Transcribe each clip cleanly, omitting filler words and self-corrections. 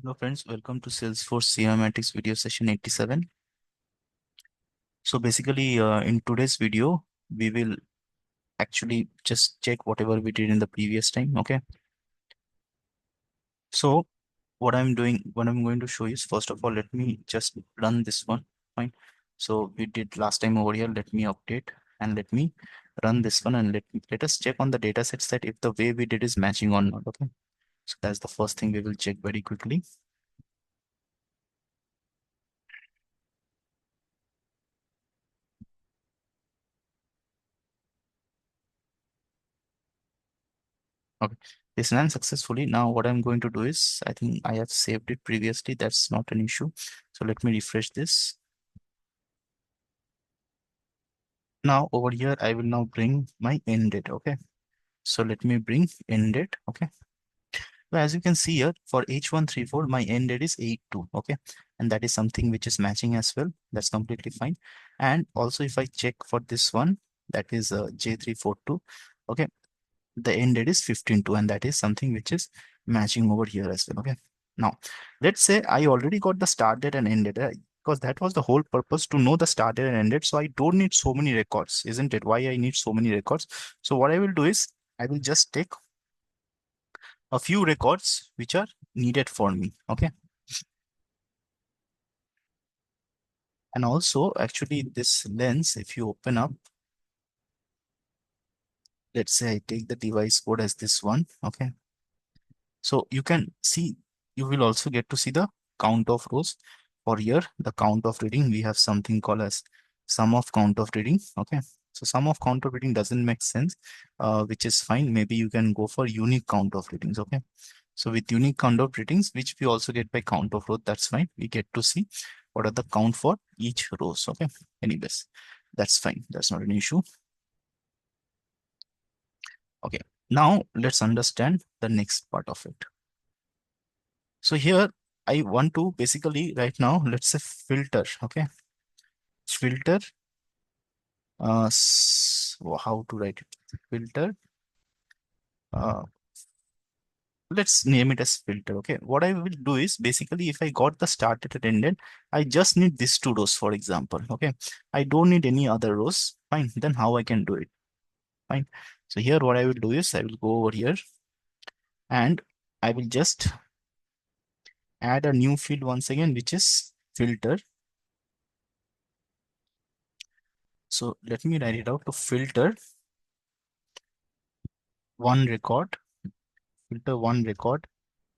Hello friends, welcome to Salesforce CMAtrix video session 87. So basically in today's video, we will actually just check whatever we did in the previous time. Okay. So what I'm going to show you is, first of all, let me just run this one. Fine. So we did last time over here. Let me update and let me run this one and let us check on the data sets that if the way we did is matching or not. Okay. So that's the first thing we will check very quickly. Okay, this ran successfully. Now what I'm going to do is, I think I have saved it previously. That's not an issue. So let me refresh this. Now over here, I will now bring my end date. Okay. So let me bring end date. Okay. So as you can see here, for H134, my end date is 8/2. Okay. And that is something which is matching as well. That's completely fine. And also if I check for this one, that is J342. Okay. The end date is 15/2, and that is something which is matching over here as well. Okay. Now, let's say I already got the start date and end date, because that was the whole purpose, to know the start date and end date. So I don't need so many records, isn't it? Why I need so many records? So what I will do is I will just take a few records which are needed for me. Okay. And also, actually, this lens, if you open up, let's say I take the device code as this one. Okay. So you can see, you will also get to see the count of rows. For here, the count of reading, we have something called as sum of count of reading. Okay. So sum of count of reading doesn't make sense, which is fine. Maybe you can go for unique count of readings. Okay. So with unique count of readings, which we also get by count of rows, that's fine. We get to see what are the count for each rows. Okay. Anyways, that's fine. That's not an issue. Okay. Now let's understand the next part of it. So here I want to basically right now, let's say filter. Okay. Filter, how to write it? Filter, uh, let's name it as filter. Okay. What I will do is, basically, if I got the started and ended, I just need these two rows, for example. Okay. I don't need any other rows. Fine. Then how I can do it? Fine. So here what I will do is I will go over here and I will just add a new field once again, which is filter. So let me write it out to filter one record, filter one record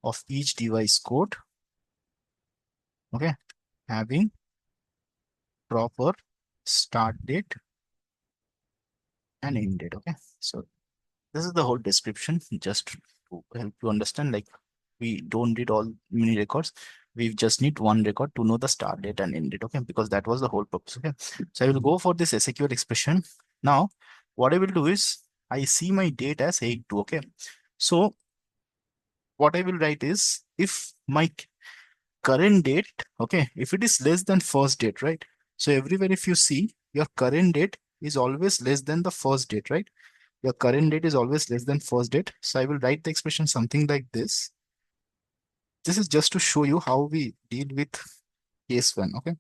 of each device code. Okay. Having proper start date and end date. Okay. So this is the whole description, just to help you understand, like, we don't need all many records. We just need one record to know the start date and end date. Okay. Because that was the whole purpose. Okay. So I will go for this SQL expression. Now, what I will do is I see my date as 8/2. Okay. So what I will write is, if my current date, okay, if it is less than first date, right? So everywhere, if you see, your current date is always less than the first date, right? Your current date is always less than first date. So I will write the expression something like this. This is just to show you how we deal with case when. Okay.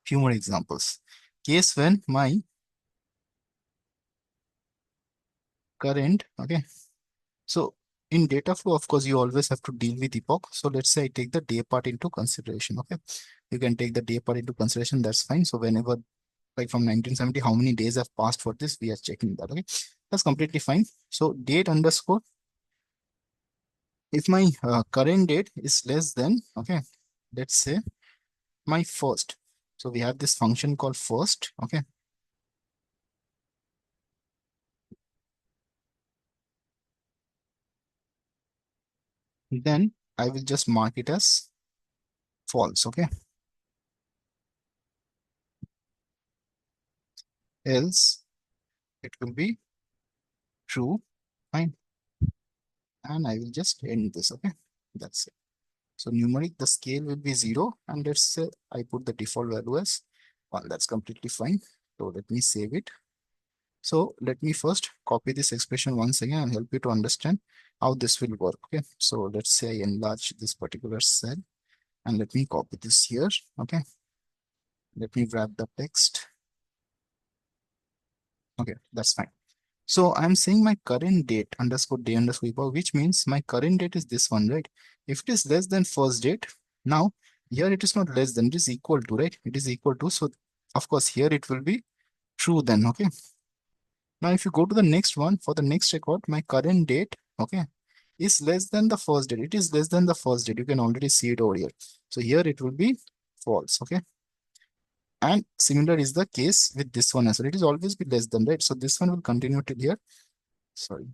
Few more examples. Case when my current, okay. So in data flow, of course, you always have to deal with epoch. So let's say I take the day part into consideration. Okay. You can take the day part into consideration. That's fine. So whenever, like from 1970, how many days have passed for this, we are checking that. Okay. That's completely fine. So date underscore, if my current date is less than, okay, let's say my first. So we have this function called first. Okay. Then I will just mark it as false. Okay. Else it will be true. Fine. And I will just end this. Okay. That's it. So numeric, the scale will be 0. And let's say I put the default value as 1. That's completely fine. So let me save it. So let me first copy this expression once again and help you to understand how this will work. Okay, so let's say I enlarge this particular cell and let me copy this here. Okay, let me wrap the text. Okay, that's fine. So I'm saying my current date underscore day underscore epoch, which means my current date is this one, right? If it is less than first date, now here it is not less than, it is equal to, right? It is equal to, so of course here it will be true then. Okay, now if you go to the next one, for the next record, my current date, okay, is less than the first date. It is less than the first date. You can already see it over here. So here it will be false. Okay, and similar is the case with this one as well. It is always be less than, right? So this one will continue till here. Sorry.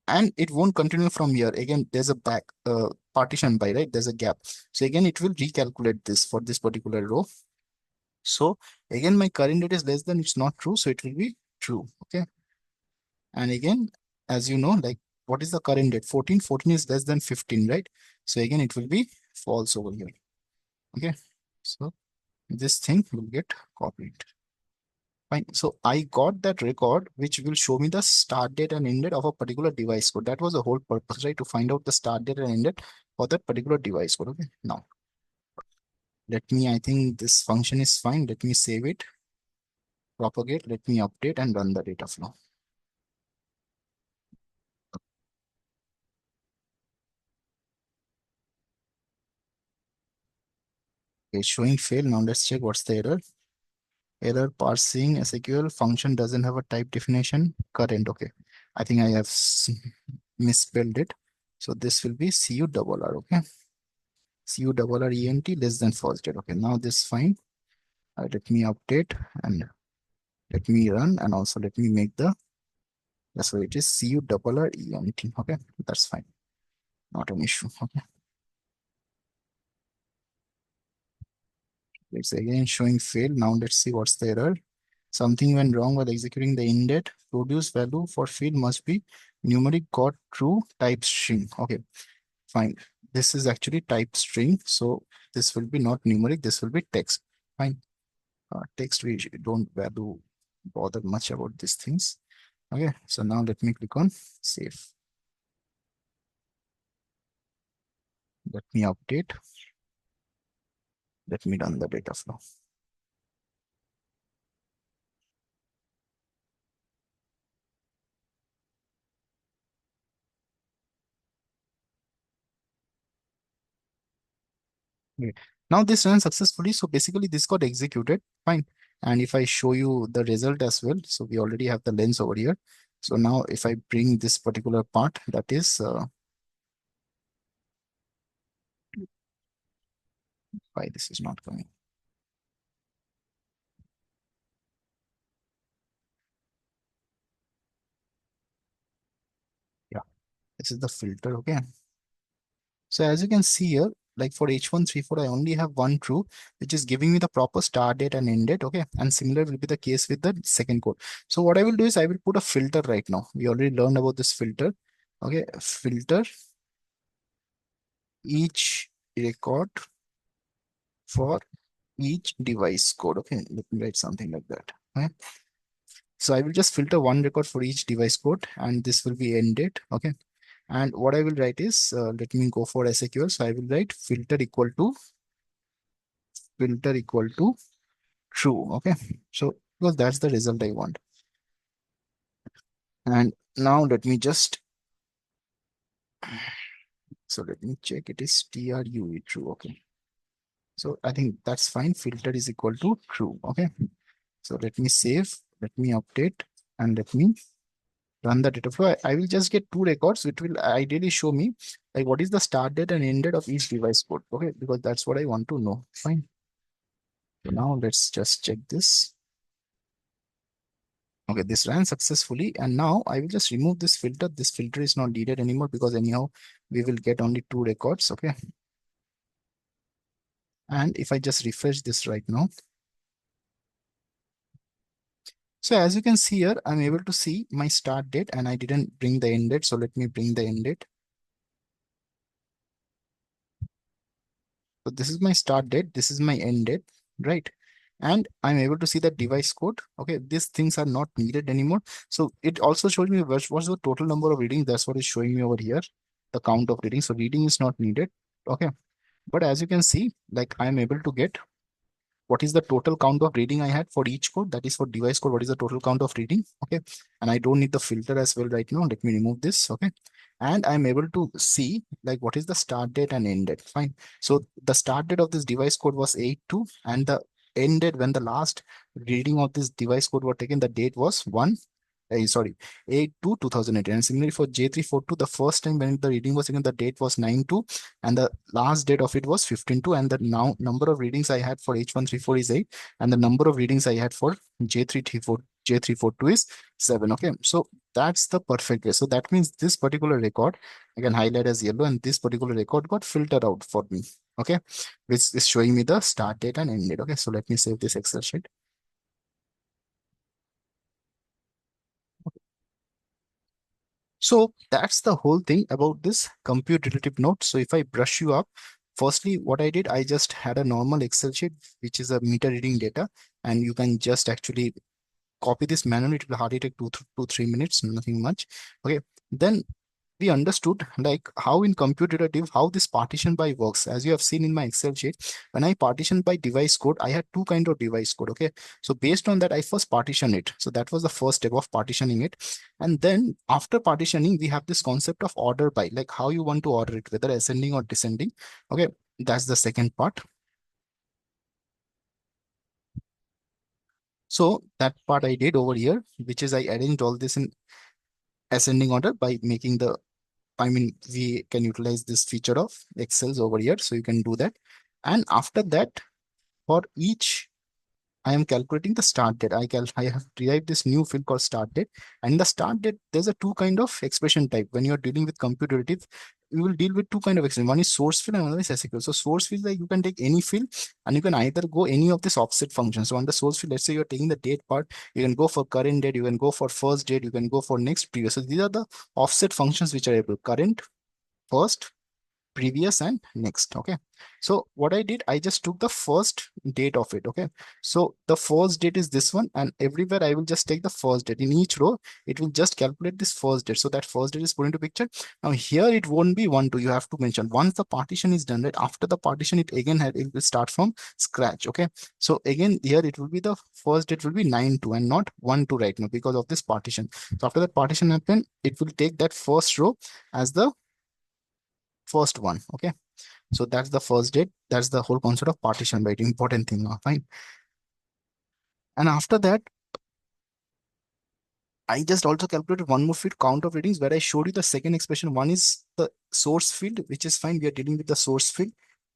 And it won't continue from here. Again, there's a back partition by, right? There's a gap. So again, it will recalculate this for this particular row. So again, my current date is less than, it's not true. So it will be true. Okay. And again, as you know, like what is the current date? 14. 14 is less than 15, right? So again, it will be false over here. Okay. So this thing will get copied. Fine. So I got that record, which will show me the start date and end date of a particular device code. That was the whole purpose, right? To find out the start date and end date for that particular device code. Okay. Now, I think this function is fine. Let me save it, propagate, let me update and run the data flow. Okay, showing fail. Now let's check what's the error. Error parsing SQL function doesn't have a type definition. Current. Okay. I think I have misspelled it. So this will be CURR. Okay. CURRENT less than first date. Okay. Now this is fine. Let me update and let me run and also let me make the, that's why it is CURRENT. Okay. That's fine. Not an issue. Okay. It's again showing fail. Now let's see what's the error. Something went wrong while executing the indet. Produce value for field must be numeric got true type string. Okay, fine. This is actually type string. So this will be not numeric. This will be text. Fine. Text, we don't value bother much about these things. Okay, so now let me click on save. Let me update. Let me run the data flow. Okay. Now this ran successfully. So basically this got executed. Fine. And if I show you the result as well, so we already have the lens over here. So now if I bring this particular part, that is why this is not coming. Yeah, this is the filter. Okay. So as you can see here, like for H134, I only have one true, which is giving me the proper start date and end date. Okay. And similar will be the case with the second code. So what I will do is I will put a filter right now. We already learned about this filter. Okay. Filter each record for each device code. Okay. Let me write something like that. Okay. So I will just filter one record for each device code and this will be end date. Okay. And what I will write is, let me go for SQL. So I will write filter equal to true. Okay. So because that's the result I want. And now let me just, so let me check, it is TRUE true. Okay. So I think that's fine. Filter is equal to true. Okay. So let me save, let me update and let me run the data flow. I will just get two records, which will ideally show me like what is the start date and end date of each device code. Okay. Because that's what I want to know. Fine. So now let's just check this. Okay, this ran successfully. And now I will just remove this filter. This filter is not needed anymore because anyhow, we will get only two records. Okay. And if I just refresh this right now. So as you can see here, I'm able to see my start date and I didn't bring the end date. So let me bring the end date. So this is my start date. This is my end date, right? and I'm able to see the device code. Okay, these things are not needed anymore. So it also shows me what's the total number of readings. That's what is showing me over here, the count of readings. So reading is not needed. Okay, but as you can see, like I am able to get what is the total count of reading I had for each code. That is for device code. What is the total count of reading? Okay, and I don't need the filter as well right now. Let me remove this. Okay, and I'm able to see like what is the start date and end date. Fine. So the start date of this device code was 8/2, and the end date when the last reading of this device code was taken, the date was 1 sorry, 8/2/2018. And similarly for J342, the first time when the reading was taken, the date was 9/2, and the last date of it was 15/2. And the now number of readings I had for H134 is 8, and the number of readings I had for J342 is 7. Okay, so that's the perfect way. So that means this particular record I can highlight as yellow, and this particular record got filtered out for me. Okay, which is showing me the start date and end date. Okay, so let me save this Excel sheet. So that's the whole thing about this compute relative note. So if I brush you up, firstly, what I did, I just had a normal Excel sheet, which is a meter reading data, and you can just actually copy this manually. It will hardly take 2 to 3 minutes, nothing much. Okay, then we understood like how in compute iterative how this partition by works. As you have seen in my Excel sheet, when I partition by device code, I had two kind of device code. Okay, so based on that, I first partition it. So that was the first step of partitioning it. And then after partitioning, we have this concept of order by, like how you want to order it, whether ascending or descending. Okay, that's the second part. So that part I did over here, which is I arranged all this in ascending order by making the, I mean, we can utilize this feature of Excels over here. So you can do that. And after that, for each, I am calculating the start date. I have derived this new field called start date. And the start date, there's a two kind of expression type. When you're dealing with compute relative, you will deal with two kind of expression. One is source field and another is SQL. So source field, like you can take any field and you can either go any of this offset functions. So on the source field, let's say you're taking the date part, you can go for current date, you can go for first date, you can go for next previous. So these are the offset functions which are able: current, first, previous, and next. Okay, so what I did, I just took the first date of it. Okay, so the first date is this one, and everywhere I will just take the first date. In each row it will just calculate this first date, so that first date is put into picture. Now here it won't be 1 2, you have to mention once the partition is done. Right after the partition, it again it will start from scratch. Okay, so again here it will be the first date will be 9/2 and not 1/2 right now because of this partition. So after that partition happen, it will take that first row as the first one. Okay, so that's the first date. That's the whole concept of partition by important thing now. Fine. And after that, I just also calculated one more field, count of readings, where I showed you the second expression. One is the source field, which is fine. We are dealing with the source field.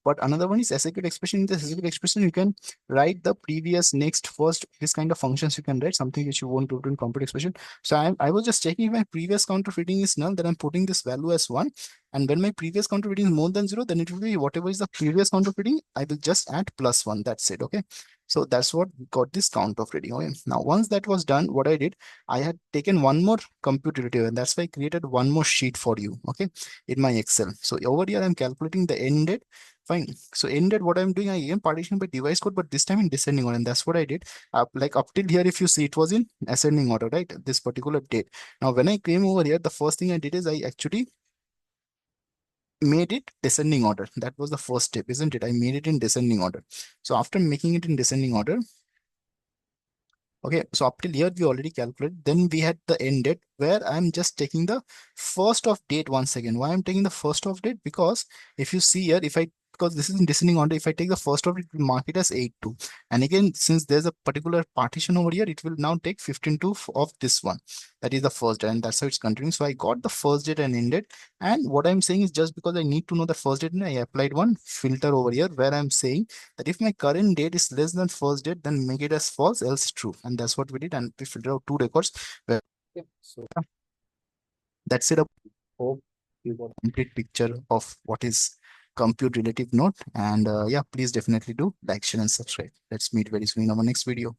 But another one is execute expression. In the execute expression, you can write the previous, next, first, this kind of functions you can write, something which you won't do in compute expression. So I was just checking if my previous count of reading is null, then I'm putting this value as 1. And when my previous count of reading is more than 0, then it will be whatever is the previous count of reading, I will just add +1. That's it. Okay. So that's what got this count of reading. Okay. Now, once that was done, what I did, I had taken one more compute relative, and that's why I created one more sheet for you. Okay. In my Excel. So over here, I'm calculating the end date. Fine. So ended, what I'm doing, I again partition by device code, but this time in descending order. And that's what I did. Like up till here, if you see, it was in ascending order, right? This particular date. Now, when I came over here, the first thing I did is I actually made it descending order. That was the first step, isn't it? I made it in descending order. So after making it in descending order, okay, so up till here we already calculated. Then we had the end date where I'm just taking the first of date once again. Why I'm taking the first of date? Because if you see here, if I, because this is in descending order, if I take the first of it, will mark it as 8/2. And again, since there's a particular partition over here, it will now take 15/2 of this one. That is the first date, and that's how it's continuing. So I got the first date and end date. And what I'm saying is, just because I need to know the first date, I applied one filter over here where I'm saying that if my current date is less than first date, then make it as false, else true. And that's what we did. And we filtered out two records. Where, yeah. So that's it. Hope you got a complete picture of what is compute relative note. And yeah, please definitely do like, share, and subscribe. Let's meet very soon in our next video.